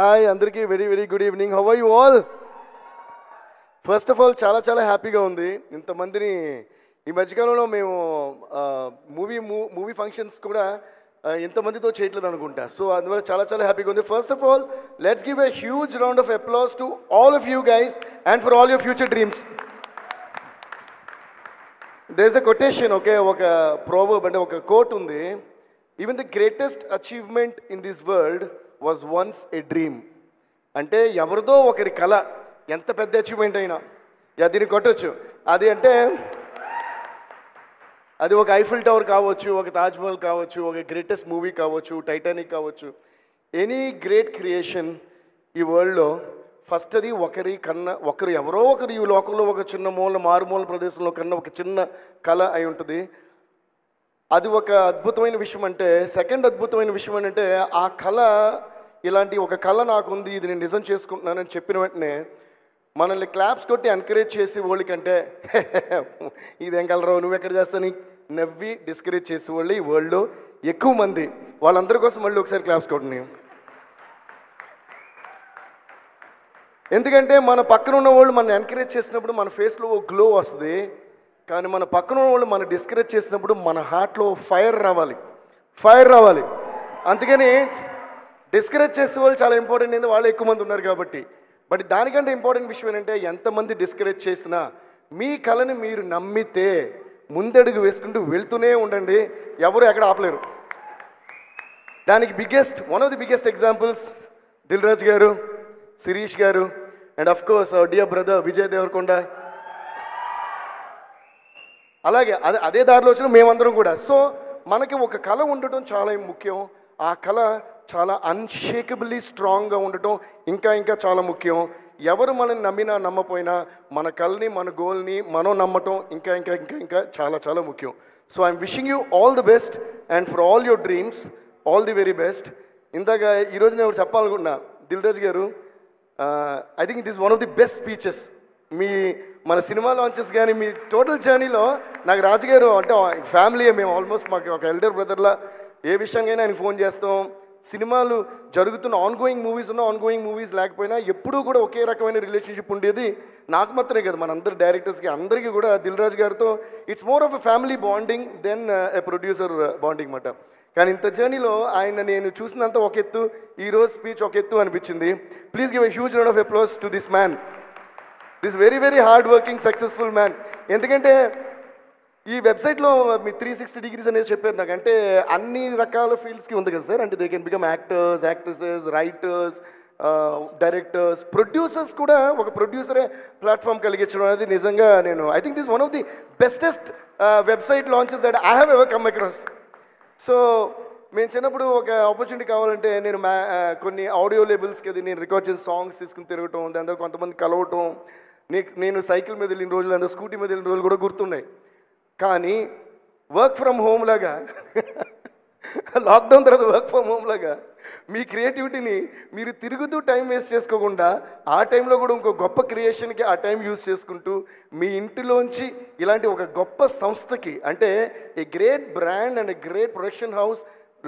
Hi అందరికీ very good evening. How are you all? First of all చాలా హ్యాపీగా ఉంది. ఇంతమందిని ఈ మధ్యకాలంలో మేము మూవీ ఫంక్షన్స్ కూడా ఇంతమందితో చేయట్లేదు అనుకుంటా. సో అందువల్ల చాలా హ్యాపీగా ఉంది. First of all let's give a huge round of applause to all of you guys and for all your future dreams. There is a quotation, ఒక ప్రోవర్బ్ అంటే ఒక కోట్ ఉంది. Even the greatest achievement in this world was once a dream. అంటే ఎవరిదో ఒకరి కళ, ఎంత పెద్ద అచీవ్మెంట్ అయినా దీన్ని కొట్టచ్చు. అది అంటే అది ఒక ఐఫిల్ టవర్ కావచ్చు, ఒక తాజ్మహల్ కావచ్చు, ఒక గ్రేటెస్ట్ మూవీ కావచ్చు, టైటానిక్ కావచ్చు. ఎనీ గ్రేట్ క్రియేషన్ ఈ వరల్డ్లో ఫస్ట్ అది ఒకరు ఎవరో ఒకరు ఈ లోకంలో ఒక చిన్న మారుమూల ప్రదేశంలో కన్నా ఒక చిన్న కళ అయి ఉంటుంది. అది ఒక అద్భుతమైన విషయం. అంటే సెకండ్ అద్భుతమైన విషయం ఏంటంటే ఆ కళ, ఇలాంటి ఒక కళ నాకుంది, ఇది నేను నిజం చేసుకుంటున్నానని చెప్పిన వెంటనే మనల్ని క్లాప్స్ కొట్టి ఎంకరేజ్ చేసి వాళ్ళకంటే ఇదేం కలరావు నువ్వెక్కడ చేస్తాను నవ్వి డిస్కరేజ్ చేసే వాళ్ళు ఈ వరల్డ్లో ఎక్కువ మంది. వాళ్ళందరి కోసం మళ్ళీ ఒకసారి క్లాప్స్ కొట్టండి. ఎందుకంటే మన పక్కన ఉన్న వాళ్ళు మనం ఎంకరేజ్ చేసినప్పుడు మన ఫేస్లో ఓ గ్లో వస్తుంది. కానీ మన పక్కన ఉన్న వాళ్ళు మనం డిస్కరేజ్ చేసినప్పుడు మన హార్ట్లో ఫైర్ రావాలి. అందుకని డిస్కరేజ్ చేసే వాళ్ళు చాలా ఇంపార్టెంట్. ఏంటంటే వాళ్ళు ఎక్కువ మంది ఉన్నారు కాబట్టి. బట్ దానికంటే ఇంపార్టెంట్ విషయం ఏంటంటే ఎంతమంది డిస్కరేజ్ చేసినా మీ కళని మీరు నమ్మితే ముందడుగు వేసుకుంటూ వెళ్తూనే ఉండండి. ఎవరు ఎక్కడ ఆపలేరు. దానికి one of the biggest examples Dil Raju garu, Shirish garu, and of course our dear brother Vijay Deverakonda. అలాగే అదే దారిలో వచ్చిన మేమందరం కూడా. సో మనకి ఒక కళ ఉండటం చాలా ముఖ్యం. ఆ కళ చాలా అన్షేకబుల్లీ స్ట్రాంగ్గా ఉండటం ఇంకా చాలా ముఖ్యం. ఎవరు మనల్ని నమ్మినా నమ్మపోయినా మన కళని, మన గోల్ని మనం నమ్మటం ఇంకా చాలా ముఖ్యం. So I'm wishing you all the best and for all your dreams all the very best. ఇందాక ఈరోజు నేను చెప్పాలనుకుంటున్నా, దిల్ రాజు గారు, I think it is one of the best speeches. మన సినిమా లాంచెస్ కానీ మీ టోటల్ జర్నీలో నాకు రాజుగారు అంటే ఫ్యామిలీ, మేము ఆల్మోస్ట్ మాకు ఒక ఎల్డర్ బ్రదర్లా ఏ విషయంగా ఆయనకు ఫోన్ చేస్తాం. సినిమాలు జరుగుతున్న ఆన్గోయింగ్ మూవీస్ లేకపోయినా ఎప్పుడూ కూడా ఒకే రకమైన రిలేషన్షిప్ ఉండేది. నాకు మాత్రమే కదా, మన అందరు డైరెక్టర్స్కి అందరికీ కూడా దిల్ రాజు గారితో it's more of a family bonding then a producer bonding మాట. కానీ ఇంత జర్నీలో ఆయన నేను చూసినంత ఒక ఎత్తు, ఈరోజు స్పీచ్ ఒక ఎత్తు అనిపించింది. Please give a huge round of applause to this man, this very hard working successful man. ఎందుకంటే ఈ వెబ్సైట్లో మీ 360 degrees అనేది చెప్పారు నాకు. అంటే అన్ని రకాల ఫీల్డ్స్కి ఉంది కదా సార్. అంటే they can become actors, actresses, writers, directors, producers కూడా. ఒక ప్రొడ్యూసరే ప్లాట్ఫామ్ కలిగించడం అనేది నిజంగా I think this one of the bestest website launches that I have ever come across. So మేము చిన్నప్పుడు ఒక ఆపర్చునిటీ కావాలంటే నేను కొన్ని ఆడియో లేబుల్స్కి అది నేను రికార్డ్ చేసి సాంగ్స్ తీసుకుని తిరగటం, దాని తర్వాత కొంతమంది కలవటం, నేను సైకిల్ మీద వెళ్ళిన రోజులు, అందరూ స్కూటీ మీద వెళ్ళిన రోజులు కూడా గుర్తున్నాయి. కానీ వర్క్ ఫ్రమ్ హోమ్ లాగా లాక్డౌన్ తర్వాత వర్క్ ఫ్రమ్ హోమ్ లాగా మీ క్రియేటివిటీని మీరు తిరుగుతూ టైం వేస్ట్ చేసుకోకుండా ఆ టైంలో కూడా ఇంకో గొప్ప క్రియేషన్కి ఆ టైం యూజ్ చేసుకుంటూ మీ ఇంటిలోంచి ఇలాంటి ఒక గొప్ప సంస్థకి, అంటే a great brand and a great production house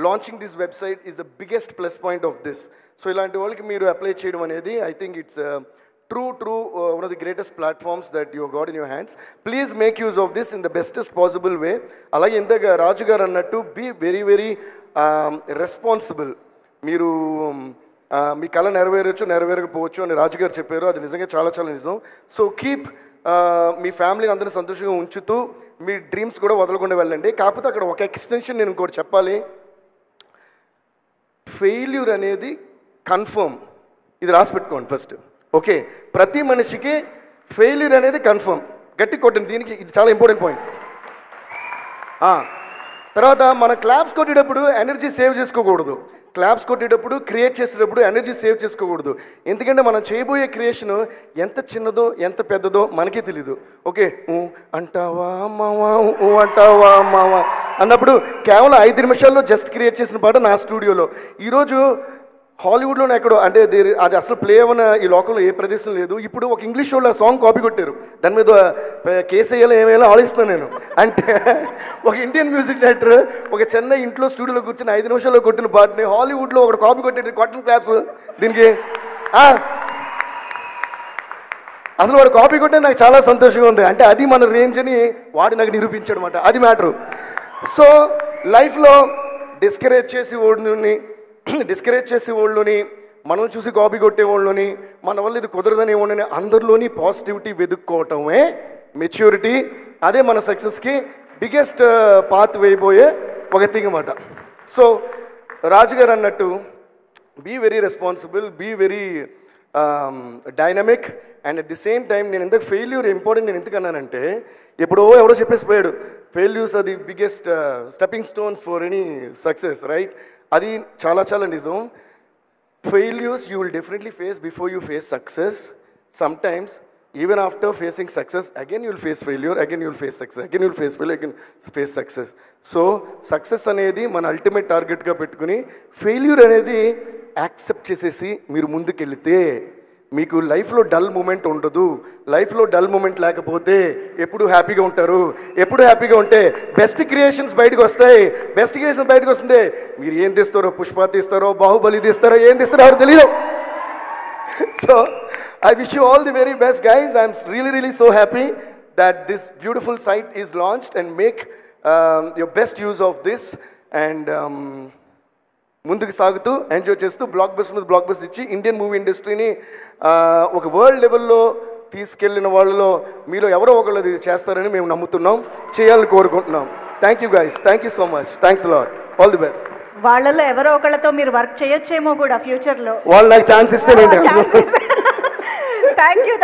launching this website is the biggest plus point of this. So ఇలాంటి వాళ్ళకి మీరు అప్లై చేయడం అనేది I think it's true one of the greatest platforms that you have got in your hands. Please make use of this in the bestest possible way. Alage indaga Raju garu annattu be very responsible. Meeru మీ కళ నెరవేరకపోవచ్చు అని రాజు గారు చెప్పారు. అది నిజంగా చాలా నిజం. So keep me ఫ్యామిలీని అందరినీ సంతోషంగా ఉంచుతూ మీ డ్రీమ్స్ కూడా వదలకుండా వెళ్ళండి. కాకపోతే అక్కడ ఒక ఎక్స్టెన్షన్ నేను ఇంకోటి చెప్పాలి. ఫెయిల్యూర్ అనేది కన్ఫర్మ్, ఇది రాసి పెట్టుకోండి ఫస్ట్. ఓకే, ప్రతి మనిషికి ఫెయిల్యూర్ అనేది కన్ఫర్మ్. గట్టి కొట్టండి దీనికి, ఇది చాలా ఇంపార్టెంట్ పాయింట్. తర్వాత మన క్లాప్స్ కొట్టేటప్పుడు ఎనర్జీ సేవ్ చేసుకోకూడదు. క్లాప్స్ కొట్టేటప్పుడు క్రియేట్ చేసేటప్పుడు ఎనర్జీ సేవ్ చేసుకోకూడదు. ఎందుకంటే మనం చేయబోయే క్రియేషన్ ఎంత చిన్నదో ఎంత పెద్దదో మనకే తెలీదు. ఓకే, అంటావా మావా అన్నప్పుడు కేవలం 5 నిమిషాల్లో జస్ట్ క్రియేట్ చేసిన పాట నా స్టూడియోలో. ఈరోజు హాలీవుడ్లోనే ఎక్కడో అంటే అది అసలు ప్లే అవ్వన ఈ లోకంలో ఏ ప్రదేశం లేదు. ఇప్పుడు ఒక ఇంగ్లీష్ షోలో సాంగ్ కాపీ కొట్టారు, దాని మీద కేసు వేయాలో ఏమేయాలో ఆలోచిస్తాను నేను. అంటే ఒక ఇండియన్ మ్యూజిక్ డైరెక్టర్ ఒక చెన్నై ఇంట్లో స్టూడియోలో కూర్చొని 5 నిమిషాల్లో కొట్టిన పాటని హాలీవుడ్లో ఒకటి కాపీ కొట్టాడు. కాటన్ క్లాప్స్ దీనికి. అసలు వాడు కాపీ కొట్టే నాకు చాలా సంతోషంగా ఉంది. అంటే అది మన రేంజ్ అని వాడు నాకు నిరూపించాడు అనమాట. అది మ్యాటరు. సో లైఫ్లో డిస్కరేజ్ చేసే వాళ్ళని మనం చూసి కాపీ కొట్టే వాళ్ళని మన వల్ల ఇది కుదరదని వాళ్ళని అందరిలోని పాజిటివిటీ వెతుక్కోవటమే మెచ్యూరిటీ. అదే మన సక్సెస్కి బిగ్గెస్ట్ పాత్ వేయబోయే ఒక థింగ్ అన్నమాట. సో రాజుగారు అన్నట్టు be very responsible, be very dynamic and at the same time నేను ఎందుకు ఫెయిల్యూర్ ఇంపార్టెంట్ నేను ఎందుకన్నానంటే ఎవడో చెప్పేసి పోయాడు ఫెయిల్యూర్స్ అది biggest stepping stones for any success, right? అది చాలా చాలా నిజం. Failures you will definitely face before you face success. Sometimes even after facing success again you will face failure, again you will face success, again you will face failure, again face success. So success అనేది మన ultimate టార్గెట్గా పెట్టుకుని failure అనేది accept చేసేసి మీరు ముందుకెళ్తే మీకు లైఫ్లో డల్ మూమెంట్ ఉండదు. లైఫ్లో డల్ మూమెంట్ లేకపోతే ఎప్పుడు హ్యాపీగా ఉంటారు. ఎప్పుడు హ్యాపీగా ఉంటే బెస్ట్ క్రియేషన్స్ బయటకు వస్తాయి. బెస్ట్ క్రియేషన్స్ బయటకు వస్తుంటే మీరు ఏం తీస్తారో, పుష్ప తీస్తారో, బాహుబలి తీస్తారో, ఏం తీస్తారో ఎవరు తెలియదు. So I wish you all the very best, guys. I'm really so happy that this beautiful site is launched and make your best use of this and ముందుకు సాగుతూ ఎంజాయ్ చేస్తూ బ్లాక్ బస్టర్ ఇచ్చి ఇండియన్ మూవీ ఇండస్ట్రీని ఒక world లెవెల్లో తీసుకెళ్లిన వాళ్ళలో మీలో ఎవరో ఒకళ్ళు ఇది చేస్తారని మేము నమ్ముతున్నాం, చేయాలని కోరుకుంటున్నాం. Thank you guys, thank you so much, thanks lot, all the best. వాళ్ళలో ఎవరో ఒకళ్ళతో మీరు వర్క్ చేయొచ్చేమో కూడా ఫ్యూచర్లో. వాళ్ళు నాకు ఛాన్స్ ఇస్తే థ్యాంక్ యూ.